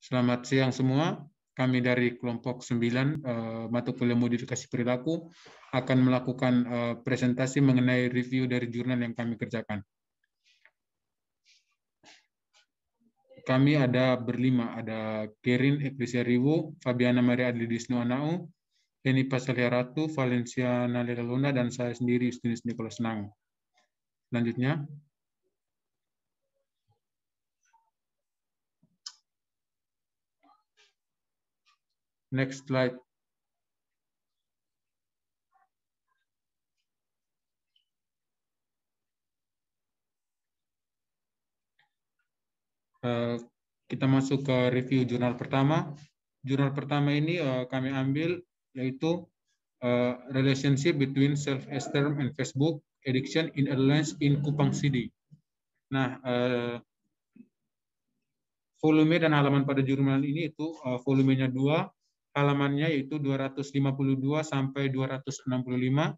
Selamat siang semua. Kami dari kelompok 9 mata kuliah modifikasi perilaku akan melakukan presentasi mengenai review dari jurnal yang kami kerjakan. Kami ada berlima, ada Kerin Ecclesia Riwo, Fabiana Maria Adlidisno Anau, Eni Pasalia Ratu, Valencia Nalela Luna, dan saya sendiri, Justinus Nicholas Nang. Selanjutnya. Next slide. Kita masuk ke review jurnal pertama. Jurnal pertama ini kami ambil yaitu Relationship between Self-Esteem and Facebook Addiction in Adolescents in Kupang City. Nah, volume dan halaman pada jurnal ini itu volumenya 2, halamannya yaitu 252 sampai 265.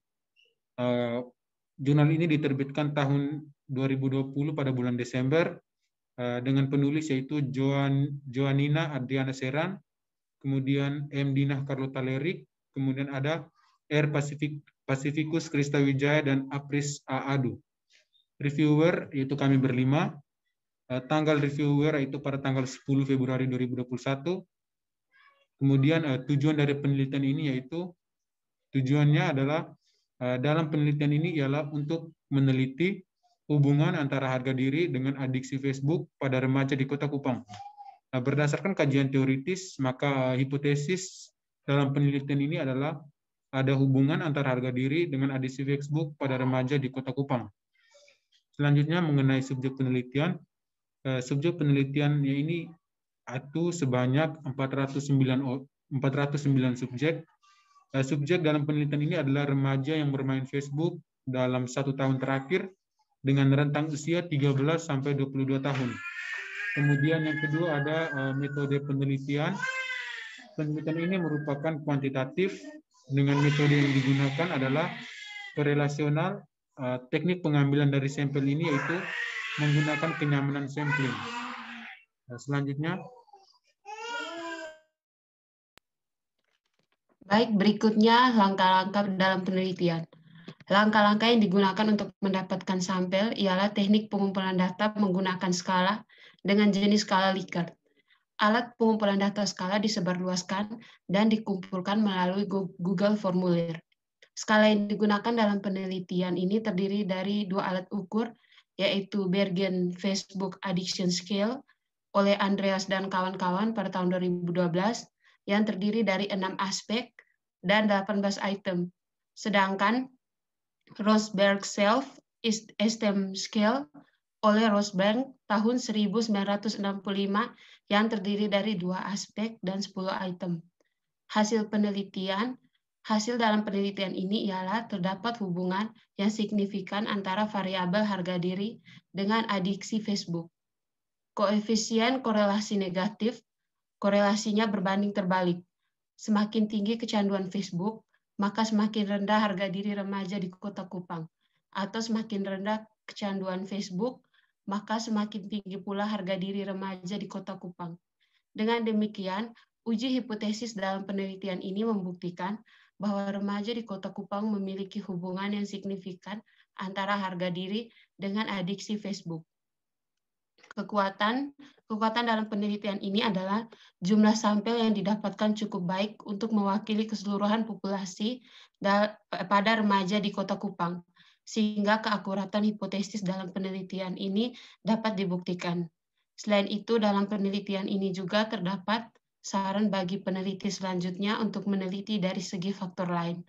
Jurnal ini diterbitkan tahun 2020 pada bulan Desember dengan penulis yaitu Joanina Adriana Seran, kemudian M. Dinah Carlota Lerik, kemudian ada R. Pacificus Krista Wijaya, dan Apris A. Adu. Reviewer yaitu kami berlima. Tanggal reviewer yaitu pada tanggal 10 Februari 2021. Kemudian tujuan dari penelitian ini yaitu tujuannya adalah dalam penelitian ini ialah untuk meneliti hubungan antara harga diri dengan adiksi Facebook pada remaja di Kota Kupang. Berdasarkan kajian teoritis, maka hipotesis dalam penelitian ini adalah ada hubungan antara harga diri dengan adiksi Facebook pada remaja di Kota Kupang. Selanjutnya mengenai subjek penelitian. Subjek penelitiannya ini itu sebanyak 409 subjek. Subjek dalam penelitian ini adalah remaja yang bermain Facebook dalam 1 tahun terakhir dengan rentang usia 13 sampai 22 tahun. Kemudian yang kedua ada metode penelitian. Penelitian ini merupakan kuantitatif dengan metode yang digunakan adalah korelasional. Teknik pengambilan dari sampel ini yaitu menggunakan kenyamanan sampling. Selanjutnya. Baik, berikutnya langkah-langkah dalam penelitian. Langkah-langkah yang digunakan untuk mendapatkan sampel ialah teknik pengumpulan data menggunakan skala dengan jenis skala Likert. Alat pengumpulan data skala disebarluaskan dan dikumpulkan melalui Google Formulir. Skala yang digunakan dalam penelitian ini terdiri dari 2 alat ukur, yaitu Bergen Facebook Addiction Scale oleh Andreas dan kawan-kawan pada tahun 2012, yang terdiri dari 6 aspek dan 18 item. Sedangkan Rosberg Self-Esteem Scale oleh Rosberg tahun 1965 yang terdiri dari 2 aspek dan 10 item. Hasil dalam penelitian ini ialah terdapat hubungan yang signifikan antara variabel harga diri dengan adiksi Facebook. Koefisien korelasi negatif, korelasinya berbanding terbalik. Semakin tinggi kecanduan Facebook, maka semakin rendah harga diri remaja di Kota Kupang. Atau semakin rendah kecanduan Facebook, maka semakin tinggi pula harga diri remaja di Kota Kupang. Dengan demikian, uji hipotesis dalam penelitian ini membuktikan bahwa remaja di Kota Kupang memiliki hubungan yang signifikan antara harga diri dengan adiksi Facebook. Kekuatan dalam penelitian ini adalah jumlah sampel yang didapatkan cukup baik untuk mewakili keseluruhan populasi pada remaja di Kota Kupang, sehingga keakuratan hipotesis dalam penelitian ini dapat dibuktikan. Selain itu, dalam penelitian ini juga terdapat saran bagi peneliti selanjutnya untuk meneliti dari segi faktor lain.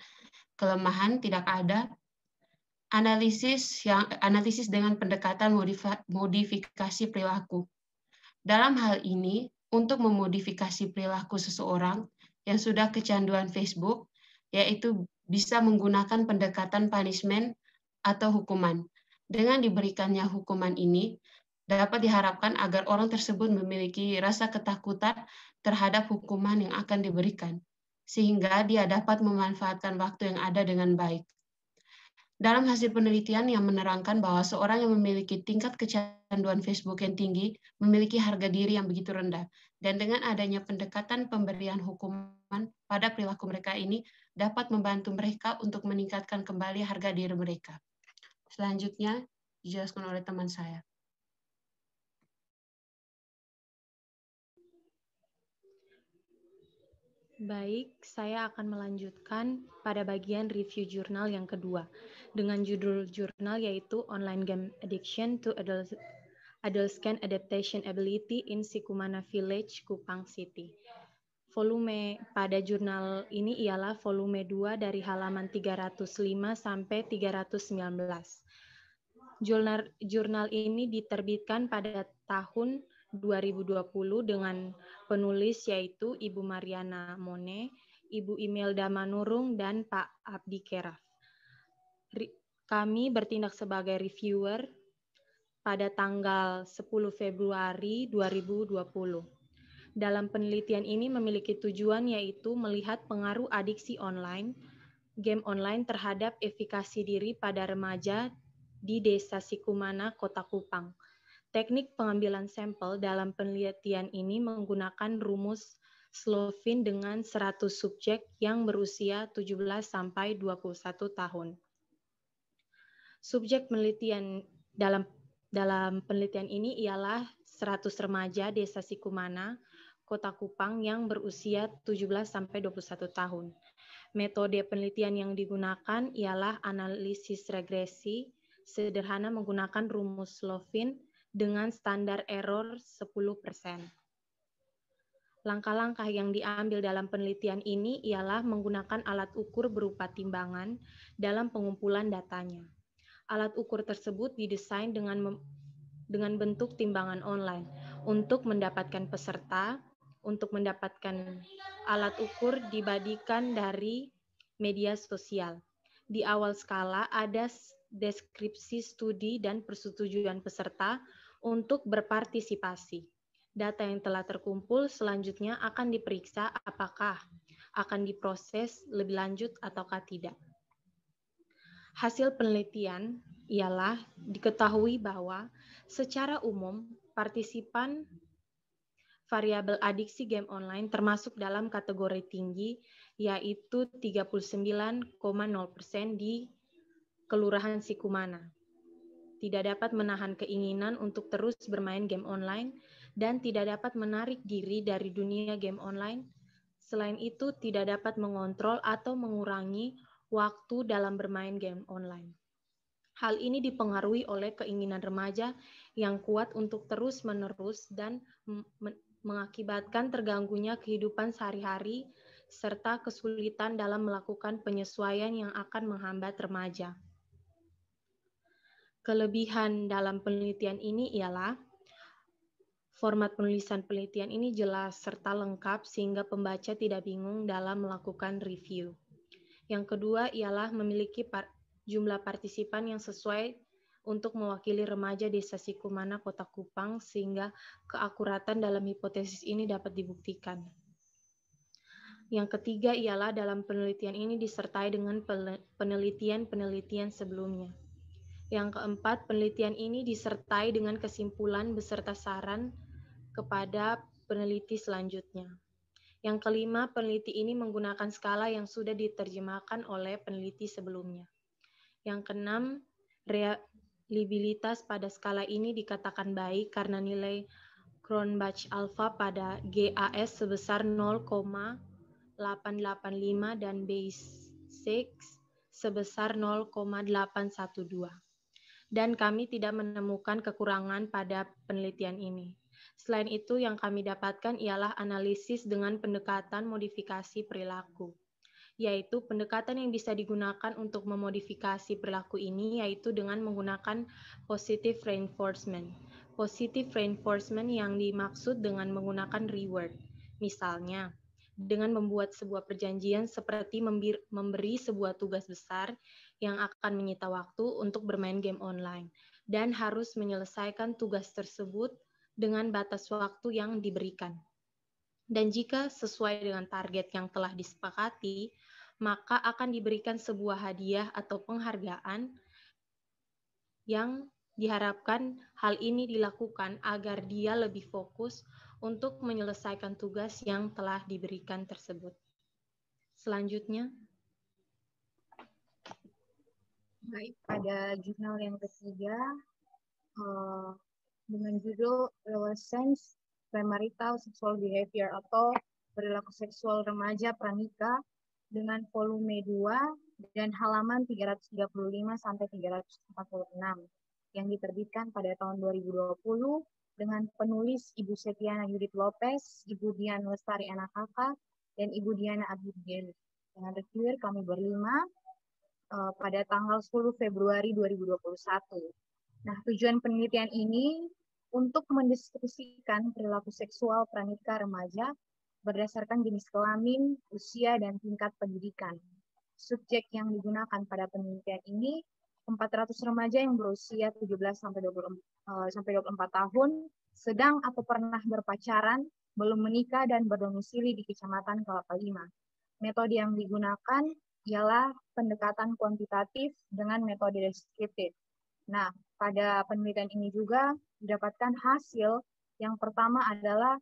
Kelemahan tidak ada. Analisis dengan pendekatan modifikasi perilaku. Dalam hal ini, untuk memodifikasi perilaku seseorang yang sudah kecanduan Facebook, yaitu bisa menggunakan pendekatan punishment atau hukuman. Dengan diberikannya hukuman ini, dapat diharapkan agar orang tersebut memiliki rasa ketakutan terhadap hukuman yang akan diberikan, sehingga dia dapat memanfaatkan waktu yang ada dengan baik. Dalam hasil penelitian yang menerangkan bahwa seorang yang memiliki tingkat kecanduan Facebook yang tinggi memiliki harga diri yang begitu rendah. Dan dengan adanya pendekatan pemberian hukuman pada perilaku mereka ini dapat membantu mereka untuk meningkatkan kembali harga diri mereka. Selanjutnya dijelaskan oleh teman saya. Baik, saya akan melanjutkan pada bagian review jurnal yang kedua dengan judul jurnal yaitu Online Game Addiction to Adult Can Adaptation Ability in Sikumana Village, Kupang City. Volume pada jurnal ini ialah volume 2 dari halaman 305 sampai 319. Jurnal ini diterbitkan pada tahun 2020 dengan penulis yaitu Ibu Mariana Mone, Ibu Imelda Manurung, dan Pak Abdi Keraf. Kami bertindak sebagai reviewer pada tanggal 10 Februari 2020. Dalam penelitian ini memiliki tujuan yaitu melihat pengaruh adiksi online, game online terhadap efikasi diri pada remaja di Desa Sikumana, Kota Kupang. Teknik pengambilan sampel dalam penelitian ini menggunakan rumus Slovin dengan 100 subjek yang berusia 17 sampai 21 tahun. Subjek penelitian dalam penelitian ini ialah 100 remaja Desa Sikumana, Kota Kupang yang berusia 17 sampai 21 tahun. Metode penelitian yang digunakan ialah analisis regresi sederhana menggunakan rumus Slovin dengan standar error 10%. Langkah-langkah yang diambil dalam penelitian ini ialah menggunakan alat ukur berupa timbangan dalam pengumpulan datanya. Alat ukur tersebut didesain dengan bentuk timbangan online. Untuk mendapatkan peserta, untuk mendapatkan alat ukur dibandingkan dari media sosial. Di awal skala ada deskripsi studi dan persetujuan peserta untuk berpartisipasi. Data yang telah terkumpul selanjutnya akan diperiksa apakah akan diproses lebih lanjut ataukah tidak. Hasil penelitian ialah diketahui bahwa secara umum partisipan variabel adiksi game online termasuk dalam kategori tinggi yaitu 39,0% di Kelurahan Sikumana. Tidak dapat menahan keinginan untuk terus bermain game online dan tidak dapat menarik diri dari dunia game online. Selain itu, tidak dapat mengontrol atau mengurangi waktu dalam bermain game online. Hal ini dipengaruhi oleh keinginan remaja yang kuat untuk terus-menerus dan mengakibatkan terganggunya kehidupan sehari-hari serta kesulitan dalam melakukan penyesuaian yang akan menghambat remaja. Kelebihan dalam penelitian ini ialah format penulisan penelitian ini jelas serta lengkap sehingga pembaca tidak bingung dalam melakukan review. Yang kedua ialah memiliki jumlah partisipan yang sesuai untuk mewakili remaja Desa Sikumana, Kota Kupang sehingga keakuratan dalam hipotesis ini dapat dibuktikan. Yang ketiga ialah dalam penelitian ini disertai dengan penelitian sebelumnya. Yang keempat, penelitian ini disertai dengan kesimpulan beserta saran kepada peneliti selanjutnya. Yang kelima, peneliti ini menggunakan skala yang sudah diterjemahkan oleh peneliti sebelumnya. Yang keenam, reliabilitas pada skala ini dikatakan baik karena nilai Cronbach alpha pada GAS sebesar 0,885 dan Base6 sebesar 0,812. Dan kami tidak menemukan kekurangan pada penelitian ini. Selain itu, yang kami dapatkan ialah analisis dengan pendekatan modifikasi perilaku, yaitu pendekatan yang bisa digunakan untuk memodifikasi perilaku ini yaitu dengan menggunakan positive reinforcement. Positive reinforcement yang dimaksud dengan menggunakan reward. Misalnya, dengan membuat sebuah perjanjian seperti memberi sebuah tugas besar yang akan menyita waktu untuk bermain game online dan harus menyelesaikan tugas tersebut dengan batas waktu yang diberikan. Dan jika sesuai dengan target yang telah disepakati, maka akan diberikan sebuah hadiah atau penghargaan yang diharapkan hal ini dilakukan agar dia lebih fokus untuk menyelesaikan tugas yang telah diberikan tersebut. Selanjutnya. Baik, pada jurnal yang ketiga, dengan judul Adolescence Premarital Sexual Behavior atau perilaku seksual remaja pranikah dengan volume 2 dan halaman 335 sampai 346 yang diterbitkan pada tahun 2020 dengan penulis Ibu Setiana Yudit Lopez, Ibu Dian Lestari Anakaka, dan Ibu Diana Abigail. Dengan reviewer kami berlima pada tanggal 10 Februari 2021. Nah, tujuan penelitian ini untuk mendeskripsikan perilaku seksual pranikah remaja berdasarkan jenis kelamin, usia, dan tingkat pendidikan. Subjek yang digunakan pada penelitian ini 400 remaja yang berusia 17 sampai 24 tahun, sedang atau pernah berpacaran, belum menikah, dan berdomisili di Kecamatan Kelapa Lima. Metode yang digunakan ialah pendekatan kuantitatif dengan metode deskriptif. Nah, pada penelitian ini juga didapatkan hasil yang pertama adalah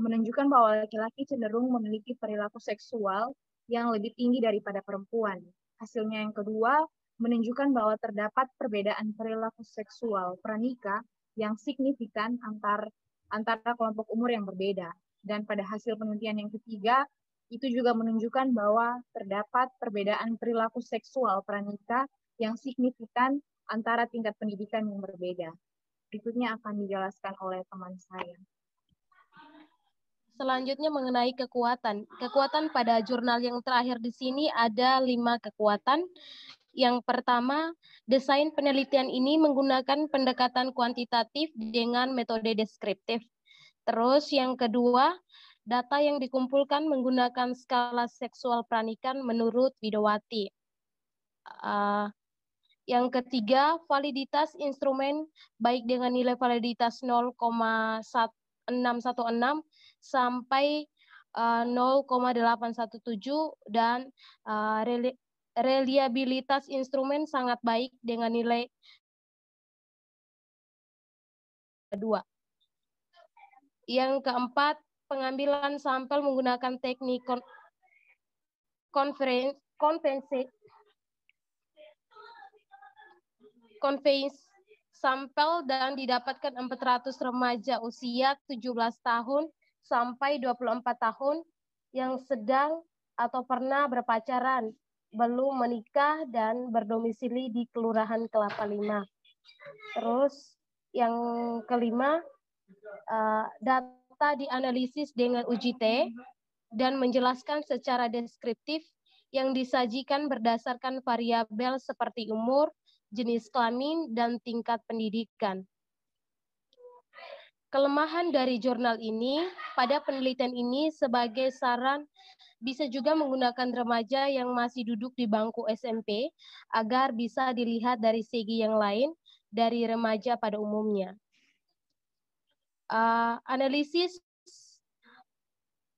menunjukkan bahwa laki-laki cenderung memiliki perilaku seksual yang lebih tinggi daripada perempuan. Hasilnya yang kedua menunjukkan bahwa terdapat perbedaan perilaku seksual pranikah yang signifikan antara kelompok umur yang berbeda. Dan pada hasil penelitian yang ketiga, itu juga menunjukkan bahwa terdapat perbedaan perilaku seksual pranikah yang signifikan antara tingkat pendidikan yang berbeda. Berikutnya akan dijelaskan oleh teman saya. Selanjutnya mengenai kekuatan. Kekuatan pada jurnal yang terakhir di sini ada 5 kekuatan. Yang pertama, desain penelitian ini menggunakan pendekatan kuantitatif dengan metode deskriptif. Terus yang kedua, data yang dikumpulkan menggunakan skala seksual pranikah menurut Widowati. Yang ketiga, validitas instrumen baik dengan nilai validitas 0,616 sampai 0,817 dan reliabilitas instrumen sangat baik dengan nilai 2. Yang keempat, pengambilan sampel menggunakan teknik conveyance sampel dan didapatkan 400 remaja usia 17 tahun sampai 24 tahun yang sedang atau pernah berpacaran, belum menikah, dan berdomisili di Kelurahan Kelapa Lima. Terus yang kelima, data dianalisis dengan uji T dan menjelaskan secara deskriptif yang disajikan berdasarkan variabel seperti umur, jenis kelamin, dan tingkat pendidikan. Kelemahan dari jurnal ini, pada penelitian ini sebagai saran bisa juga menggunakan remaja yang masih duduk di bangku SMP agar bisa dilihat dari segi yang lain dari remaja pada umumnya. Analisis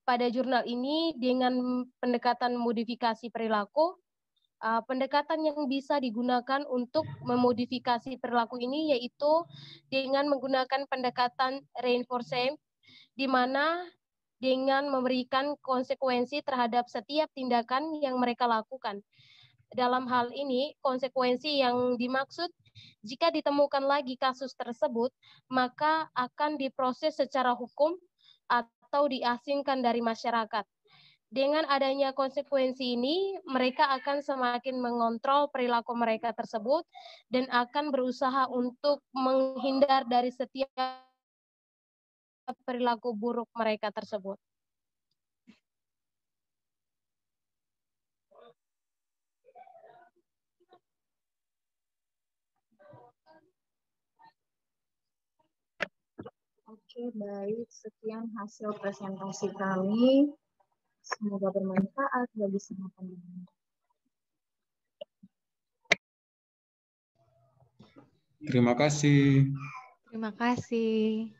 pada jurnal ini dengan pendekatan modifikasi perilaku, pendekatan yang bisa digunakan untuk memodifikasi perilaku ini yaitu dengan menggunakan pendekatan reinforcement, di mana dengan memberikan konsekuensi terhadap setiap tindakan yang mereka lakukan. Dalam hal ini, konsekuensi yang dimaksud jika ditemukan lagi kasus tersebut, maka akan diproses secara hukum atau diasingkan dari masyarakat. Dengan adanya konsekuensi ini, mereka akan semakin mengontrol perilaku mereka tersebut dan akan berusaha untuk menghindar dari setiap perilaku buruk mereka tersebut. Oke, baik. Sekian hasil presentasi kami. Semoga bermanfaat bagi semua pendengar. Terima kasih. Terima kasih.